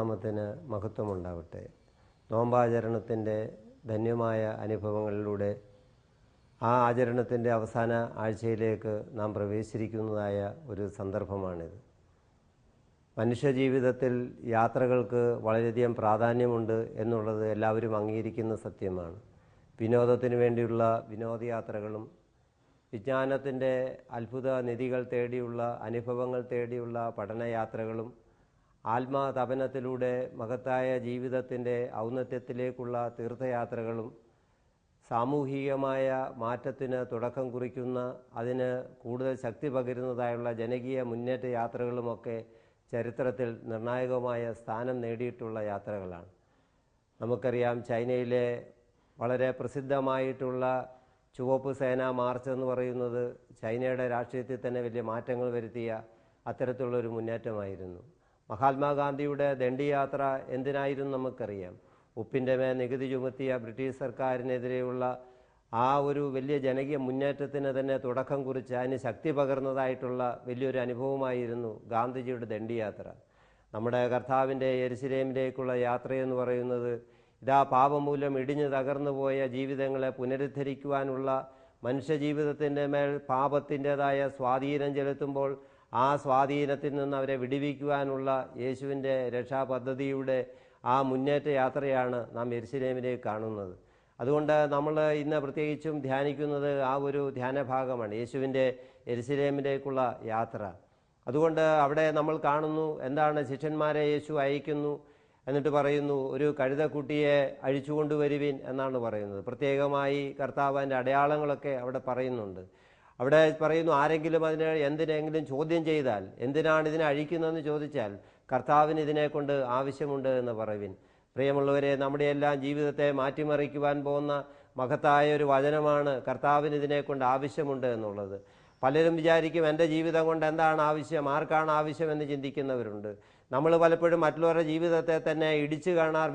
ദൈവനാമത്തിന് മഹത്വമുണ്ടാവട്ടെ. നോമ്പാചരണത്തിൻ്റെ ധന്യമായ അനുഭവങ്ങളിലൂടെ ആ ആചരണത്തിൻ്റെ അവസാന ആഴ്ചയിലേക്ക് നാം പ്രവേശിച്ചിരിക്കുന്നതായ ഒരു സന്ദർഭമാണിത്. മനുഷ്യജീവിതത്തിൽ യാത്രകൾക്ക് വളരെയധികം പ്രാധാന്യമുണ്ട് എന്നുള്ളത് എല്ലാവരും അംഗീകരിക്കുന്ന സത്യമാണ്. വിനോദത്തിന് വേണ്ടിയുള്ള വിനോദയാത്രകളും വിജ്ഞാനത്തിൻ്റെ അത്ഭുത നിധികൾ തേടിയുള്ള അനുഭവങ്ങൾ തേടിയുള്ള പഠനയാത്രകളും ആത്മതപനത്തിലൂടെ മഹത്തായ ജീവിതത്തിൻ്റെ ഔന്നത്യത്തിലേക്കുള്ള തീർത്ഥയാത്രകളും സാമൂഹികമായ മാറ്റത്തിന് തുടക്കം കുറിക്കുന്ന അതിന് കൂടുതൽ ശക്തി പകരുന്നതായുള്ള ജനകീയ മുന്നേറ്റ യാത്രകളുമൊക്കെ ചരിത്രത്തിൽ നിർണായകമായ സ്ഥാനം നേടിയിട്ടുള്ള യാത്രകളാണ്. നമുക്കറിയാം, ചൈനയിലെ വളരെ പ്രസിദ്ധമായിട്ടുള്ള ചുവപ്പ് സേന മാർച്ച് എന്ന് പറയുന്നത് ചൈനയുടെ രാഷ്ട്രീയത്തിൽ തന്നെ വലിയ മാറ്റങ്ങൾ വരുത്തിയ അത്തരത്തിലുള്ളൊരു മുന്നേറ്റമായിരുന്നു. മഹാത്മാഗാന്ധിയുടെ ദണ്ഡി യാത്ര എന്തിനായിരുന്നു നമുക്കറിയാം. ഉപ്പിൻ്റെ മേൽ നികുതി ചുമത്തിയ ബ്രിട്ടീഷ് സർക്കാരിനെതിരെയുള്ള ആ ഒരു വലിയ ജനകീയ മുന്നേറ്റത്തിന് തന്നെ തുടക്കം കുറിച്ച് അതിന് ശക്തി പകർന്നതായിട്ടുള്ള വലിയൊരു അനുഭവമായിരുന്നു ഗാന്ധിജിയുടെ ദണ്ഡി യാത്ര. നമ്മുടെ കർത്താവിൻ്റെ യെരുശലേമിലേക്കുള്ള യാത്രയെന്ന് പറയുന്നത് ഇതാ പാപം മൂലം ഇടിഞ്ഞു തകർന്നു പോയ ജീവിതങ്ങളെ പുനരുദ്ധരിക്കുവാനുള്ള മനുഷ്യജീവിതത്തിൻ്റെ മേൽ പാപത്തിൻ്റെതായ സ്വാധീനം ചെലുത്തുമ്പോൾ ആ സ്വാധീനത്തിൽ നിന്ന് അവരെ വിടുവിക്കുവാനുള്ള യേശുവിൻ്റെ രക്ഷാപദ്ധതിയുടെ ആ മുന്നേറ്റ യാത്രയാണ് നാം യെരുശലേമിലേക്ക് കാണുന്നത്. അതുകൊണ്ട് നമ്മൾ ഇന്ന് പ്രത്യേകിച്ചും ധ്യാനിക്കുന്നത് ആ ഒരു ധ്യാനഭാഗമാണ്, യേശുവിൻ്റെ യെരുശലേമിലേക്കുള്ള യാത്ര. അതുകൊണ്ട് അവിടെ നമ്മൾ കാണുന്നു എന്താണ് ശിഷ്യന്മാരെ യേശു അയക്കുന്നു, എന്നിട്ട് പറയുന്നു ഒരു കഴുതക്കുട്ടിയെ അഴിച്ചുകൊണ്ടുവരുവിൻ എന്നാണ് പറയുന്നത്. പ്രത്യേകമായി കർത്താവിൻ്റെ അടയാളങ്ങളൊക്കെ അവിടെ പറയുന്നുണ്ട്. അവിടെ പറയുന്നു ആരെങ്കിലും അതിനെ എന്തിനെങ്കിലും ചോദ്യം ചെയ്താൽ, എന്തിനാണ് ഇതിനെ അഴിക്കുന്നതെന്ന് ചോദിച്ചാൽ കർത്താവിന് ഇതിനെക്കൊണ്ട് ആവശ്യമുണ്ട് എന്ന് പറയുവിൻ. പ്രിയമുള്ളവരെ, നമ്മുടെ എല്ലാം ജീവിതത്തെ മാറ്റിമറിക്കുവാൻ പോകുന്ന മഹത്തായ ഒരു വചനമാണ് കർത്താവിന് ഇതിനെക്കൊണ്ട് ആവശ്യമുണ്ട് എന്നുള്ളത്. പലരും വിചാരിക്കും എൻ്റെ ജീവിതം കൊണ്ട് എന്താണ് ആവശ്യം, ആർക്കാണ് ആവശ്യമെന്ന് ചിന്തിക്കുന്നവരുണ്ട്. നമ്മൾ പലപ്പോഴും മറ്റുള്ളവരുടെ ജീവിതത്തെ തന്നെ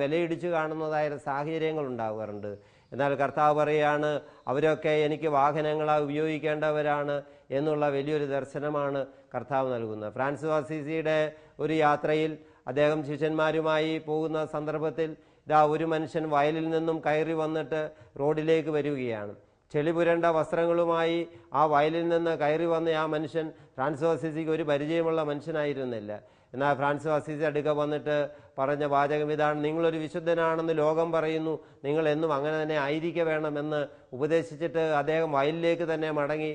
വിലയിടിച്ചു കാണുന്നതായ സാഹചര്യങ്ങൾ ഉണ്ടാകാറുണ്ട്. എന്നാൽ കർത്താവ് പറയുകയാണ് അവരൊക്കെ എനിക്ക് വാഹനങ്ങളായി ഉപയോഗിക്കേണ്ടവരാണ് എന്നുള്ള വലിയൊരു ദർശനമാണ് കർത്താവ് നൽകുന്നത്. ഫ്രാൻസിസ് അസീസിയുടെ ഒരു യാത്രയിൽ അദ്ദേഹം ശിഷ്യന്മാരുമായി പോകുന്ന സന്ദർഭത്തിൽ ഇതാ ഒരു മനുഷ്യൻ വയലിൽ നിന്നും കയറി വന്നിട്ട് റോഡിലേക്ക് വരികയാണ്. ചെളി പുരണ്ട വസ്ത്രങ്ങളുമായി ആ വയലിൽ നിന്ന് കയറി വന്ന ആ മനുഷ്യൻ ഫ്രാൻസിസ് അസീസിക്ക് ഒരു പരിചയമുള്ള മനുഷ്യനായിരുന്നില്ല. എന്നാൽ ഫ്രാൻസിസ് അസീസി അടുക്ക വന്നിട്ട് പറഞ്ഞ വാചകം ഇതാണ്: നിങ്ങളൊരു വിശുദ്ധനാണെന്ന് ലോകം പറയുന്നു, നിങ്ങൾ എന്നും അങ്ങനെ തന്നെ ആയിരിക്കെ വേണമെന്ന് ഉപദേശിച്ചിട്ട് അദ്ദേഹം വയലിലേക്ക് തന്നെ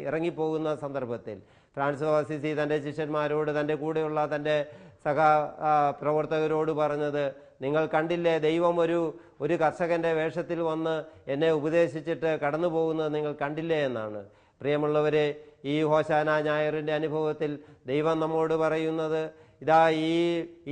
ഇറങ്ങിപ്പോകുന്ന സന്ദർഭത്തിൽ ഫ്രാൻസിസ് അസീസി തൻ്റെ ശിഷ്യന്മാരോട്, തൻ്റെ കൂടെയുള്ള തൻ്റെ പ്രവർത്തകരോട് പറഞ്ഞത്, നിങ്ങൾ കണ്ടില്ലേ ദൈവം ഒരു കർഷകൻ്റെ വേഷത്തിൽ വന്ന് എന്നെ ഉപദേശിച്ചിട്ട് കടന്നു പോകുന്നത് നിങ്ങൾ കണ്ടില്ലേ എന്നാണ്. പ്രിയമുള്ളവരെ, ഈ ഹോശാന ഞായറിൻ്റെ അനുഭവത്തിൽ ദൈവം നമ്മോട് പറയുന്നത് ഇതാ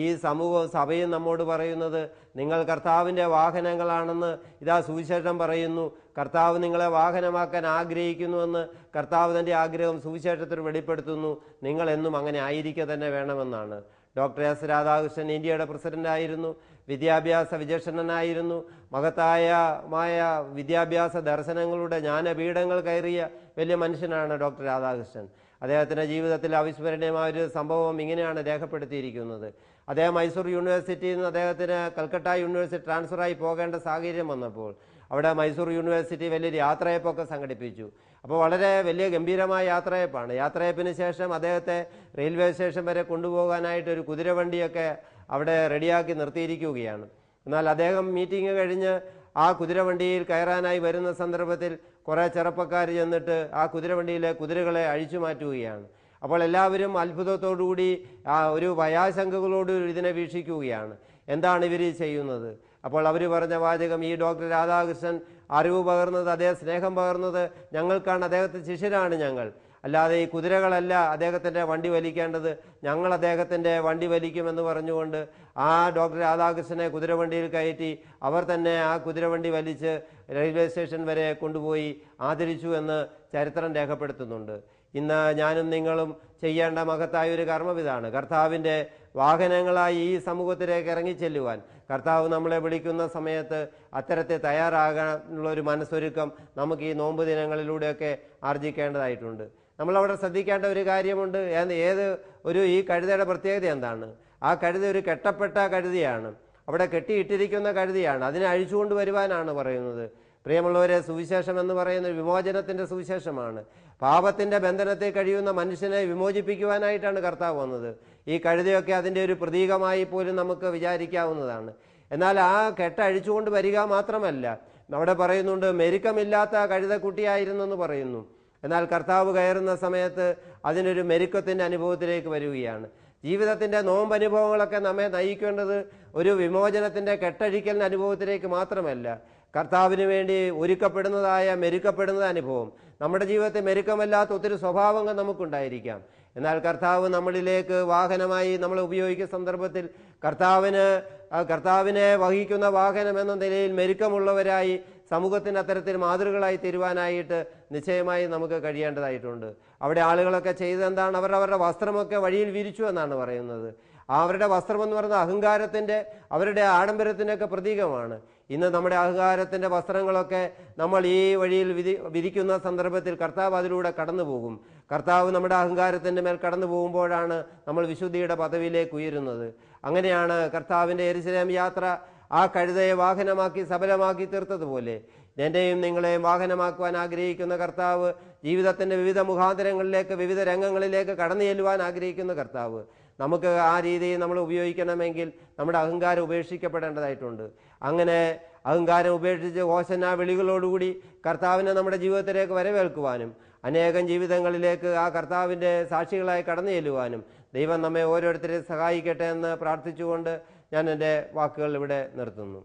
ഈ സമൂഹവും സഭയും നമ്മോട് പറയുന്നത് നിങ്ങൾ കർത്താവിൻ്റെ വാഹനങ്ങളാണെന്ന് ഇതാ സുവിശേഷം പറയുന്നു. കർത്താവ് നിങ്ങളെ വാഹനമാക്കാൻ ആഗ്രഹിക്കുന്നുവെന്ന് കർത്താവ് തൻ്റെ ആഗ്രഹം സുവിശേഷത്തിൽ വെളിപ്പെടുത്തുന്നു. നിങ്ങളെന്നും അങ്ങനെ ആയിരിക്കെ തന്നെ വേണമെന്നാണ്. ഡോക്ടർ എസ് രാധാകൃഷ്ണൻ ഇന്ത്യയുടെ പ്രസിഡന്റായിരുന്നു, വിദ്യാഭ്യാസ വിചക്ഷണനായിരുന്നു, മഹത്തായമായ വിദ്യാഭ്യാസ ദർശനങ്ങളുടെ ജ്ഞാനപീഠങ്ങൾ കയറിയ വലിയ മനുഷ്യനാണ് ഡോക്ടർ രാധാകൃഷ്ണൻ. അദ്ദേഹത്തിൻ്റെ ജീവിതത്തിൽ അവിസ്മരണീയമായ ഒരു സംഭവം ഇങ്ങനെയാണ് രേഖപ്പെടുത്തിയിരിക്കുന്നത്. അദ്ദേഹം മൈസൂർ യൂണിവേഴ്സിറ്റിയിൽ നിന്ന് അദ്ദേഹത്തിന് കൽക്കട്ട യൂണിവേഴ്സിറ്റി ട്രാൻസ്ഫറായി പോകേണ്ട സാഹചര്യം വന്നപ്പോൾ അവിടെ മൈസൂർ യൂണിവേഴ്സിറ്റി വലിയൊരു യാത്രയപ്പൊക്കെ സംഘടിപ്പിച്ചു. അപ്പോൾ വളരെ വലിയ ഗംഭീരമായ യാത്രയപ്പാണ്. യാത്രയപ്പിന് ശേഷം അദ്ദേഹത്തെ റെയിൽവേ സ്റ്റേഷൻ വരെ കൊണ്ടുപോകാനായിട്ട് ഒരു കുതിരവണ്ടിയൊക്കെ അവിടെ റെഡിയാക്കി നിർത്തിയിരിക്കുകയാണ്. എന്നാൽ അദ്ദേഹം മീറ്റിംഗ് കഴിഞ്ഞ് ആ കുതിരവണ്ടിയിൽ കയറാനായി വരുന്ന സന്ദർഭത്തിൽ കുറേ ചെറുപ്പക്കാർ ചെന്നിട്ട് ആ കുതിരവണ്ടിയിലെ കുതിരകളെ അഴിച്ചു മാറ്റുകയാണ്. അപ്പോൾ എല്ലാവരും അത്ഭുതത്തോടുകൂടി ഒരു ഭയാശങ്കകളോട് ഇതിനെ വീക്ഷിക്കുകയാണ്. എന്താണ് ഇവർ ചെയ്യുന്നത്? അപ്പോൾ അവർ പറഞ്ഞ വാചകം, ഈ ഡോക്ടർ രാധാകൃഷ്ണൻ അറിവ് പകർന്നത്, അദ്ദേഹം സ്നേഹം പകർന്നത് ഞങ്ങൾക്കാണ്, അദ്ദേഹത്തിൻ്റെ ശിഷ്യരാണ് ഞങ്ങൾ, അല്ലാതെ ഈ കുതിരകളല്ല അദ്ദേഹത്തിൻ്റെ വണ്ടി വലിക്കേണ്ടത്, ഞങ്ങൾ അദ്ദേഹത്തിൻ്റെ വണ്ടി വലിക്കുമെന്ന് പറഞ്ഞുകൊണ്ട് ആ ഡോക്ടർ രാധാകൃഷ്ണനെ കുതിരവണ്ടിയിൽ കയറ്റി അവർ തന്നെ ആ കുതിരവണ്ടി വലിച്ച് റെയിൽവേ സ്റ്റേഷൻ വരെ കൊണ്ടുപോയി ആദരിച്ചു എന്ന് ചരിത്രം രേഖപ്പെടുത്തുന്നുണ്ട്. ഇന്ന് ഞാനും നിങ്ങളും ചെയ്യേണ്ട മഹത്തായ ഒരു കർമ്മം ഇതാണ്: കർത്താവിൻ്റെ വാഹനങ്ങളായി ഈ സമൂഹത്തിലേക്ക് ഇറങ്ങിച്ചെല്ലുവാൻ കർത്താവ് നമ്മളെ വിളിക്കുന്ന സമയത്ത് അത്തരത്തിൽ തയ്യാറാകാനുള്ള ഒരു മനസ്സൊരുക്കം നമുക്ക് ഈ നോമ്പ് ദിനങ്ങളിലൂടെയൊക്കെ ആർജിക്കേണ്ടതായിട്ടുണ്ട്. നമ്മളവിടെ ശ്രദ്ധിക്കേണ്ട ഒരു കാര്യമുണ്ട്. ഈ കഴുതയുടെ പ്രത്യേകത എന്താണ്? ആ കഴുത ഒരു കെട്ടപ്പെട്ട കഴുതയാണ്, അവിടെ കെട്ടിയിട്ടിരിക്കുന്ന കഴുതയാണ്. അതിനെ അഴിച്ചുകൊണ്ട് വരുവാനാണ് പറയുന്നത്. പ്രിയമുള്ളവരെ, സുവിശേഷം എന്ന് പറയുന്നത് വിമോചനത്തിൻ്റെ സുവിശേഷമാണ്. പാപത്തിൻ്റെ ബന്ധനത്തിൽ കഴിയുന്ന മനുഷ്യനെ വിമോചിപ്പിക്കുവാനായിട്ടാണ് കർത്താവ് വന്നത്. ഈ കഴുതയൊക്കെ അതിൻ്റെ ഒരു പ്രതീകമായി പോലും നമുക്ക് വിചാരിക്കാവുന്നതാണ്. എന്നാൽ ആ കെട്ട് അഴിച്ചുകൊണ്ട് വരിക മാത്രമല്ല, അവിടെ പറയുന്നുണ്ട് മെരുക്കമില്ലാത്ത കഴുതക്കുട്ടിയായിരുന്നെന്ന് പറയുന്നു. എന്നാൽ കർത്താവ് കയറുന്ന സമയത്ത് അതിനൊരു മെരുക്കത്തിൻ്റെ അനുഭവത്തിലേക്ക് വരികയാണ്. ജീവിതത്തിൻ്റെ നോമ്പനുഭവങ്ങളൊക്കെ നമ്മെ നയിക്കേണ്ടത് ഒരു വിമോചനത്തിൻ്റെ കെട്ടഴിക്കലിൻ്റെ അനുഭവത്തിലേക്ക് മാത്രമല്ല, കർത്താവിന് വേണ്ടി ഒരുക്കപ്പെടുന്നതായ മെരുക്കപ്പെടുന്ന അനുഭവം. നമ്മുടെ ജീവിതത്തിൽ മെരുക്കമല്ലാത്ത ഒത്തിരി സ്വഭാവങ്ങൾ നമുക്കുണ്ടായിരിക്കാം. എന്നാൽ കർത്താവ് നമ്മളിലേക്ക് വാഹനമായി നമ്മളെ ഉപയോഗിക്കുന്ന സന്ദർഭത്തിൽ കർത്താവിനെ വഹിക്കുന്ന വാഹനം എന്ന നിലയിൽ മെരുക്കമുള്ളവരായി സമൂഹത്തിന് അത്തരത്തിൽ മാതൃകളായി തീരുവാനായിട്ട് നിശ്ചയമായി നമുക്ക് കഴിയേണ്ടതായിട്ടുണ്ട്. അവിടെ ആളുകളൊക്കെ ചെയ്തെന്താണ്? അവരുടെ വസ്ത്രമൊക്കെ വഴിയിൽ വിരിച്ചു എന്നാണ് പറയുന്നത്. അവരുടെ വസ്ത്രമെന്ന് പറയുന്നത് അഹങ്കാരത്തിൻ്റെ, അവരുടെ ആഡംബരത്തിൻ്റെയൊക്കെ പ്രതീകമാണ്. ഇന്ന് നമ്മുടെ അഹങ്കാരത്തിൻ്റെ വസ്ത്രങ്ങളൊക്കെ നമ്മൾ ഈ വഴിയിൽ വിരിക്കുന്ന സന്ദർഭത്തിൽ കർത്താവ് അതിലൂടെ കടന്നു പോകും. കർത്താവ് നമ്മുടെ അഹങ്കാരത്തിൻ്റെ മേൽ കടന്നു പോകുമ്പോഴാണ് നമ്മൾ വിശുദ്ധിയുടെ പദവിയിലേക്ക് ഉയരുന്നത്. അങ്ങനെയാണ് കർത്താവിൻ്റെ യെരുശലേം യാത്ര ആ കഴുതയെ വാഹനമാക്കി സഫലമാക്കി തീർത്തതുപോലെ എൻ്റെയും നിങ്ങളെയും വാഹനമാക്കുവാൻ ആഗ്രഹിക്കുന്ന കർത്താവ്, ജീവിതത്തിൻ്റെ വിവിധ മുഖാന്തരങ്ങളിലേക്ക്, വിവിധ രംഗങ്ങളിലേക്ക് കടന്നു ചെല്ലുവാൻ ആഗ്രഹിക്കുന്ന കർത്താവ്, നമുക്ക് ആ രീതിയിൽ നമ്മൾ ഉപയോഗിക്കണമെങ്കിൽ നമ്മുടെ അഹങ്കാരം ഉപേക്ഷിക്കപ്പെടേണ്ടതായിട്ടുണ്ട്. അങ്ങനെ അഹങ്കാരം ഉപേക്ഷിച്ച് ഹോശന്ന വിളികളോടുകൂടി കർത്താവിനെ നമ്മുടെ ജീവിതത്തിലേക്ക് വരവേൽക്കുവാനും അനേകം ജീവിതങ്ങളിലേക്ക് ആ കർത്താവിൻ്റെ സാക്ഷികളായി കടന്നു ചെല്ലുവാനും ദൈവം നമ്മെ ഓരോരുത്തരെയും സഹായിക്കട്ടെ എന്ന് പ്രാർത്ഥിച്ചുകൊണ്ട് ഞാൻ എൻ്റെ വാക്കുകൾ ഇവിടെ നിർത്തുന്നു.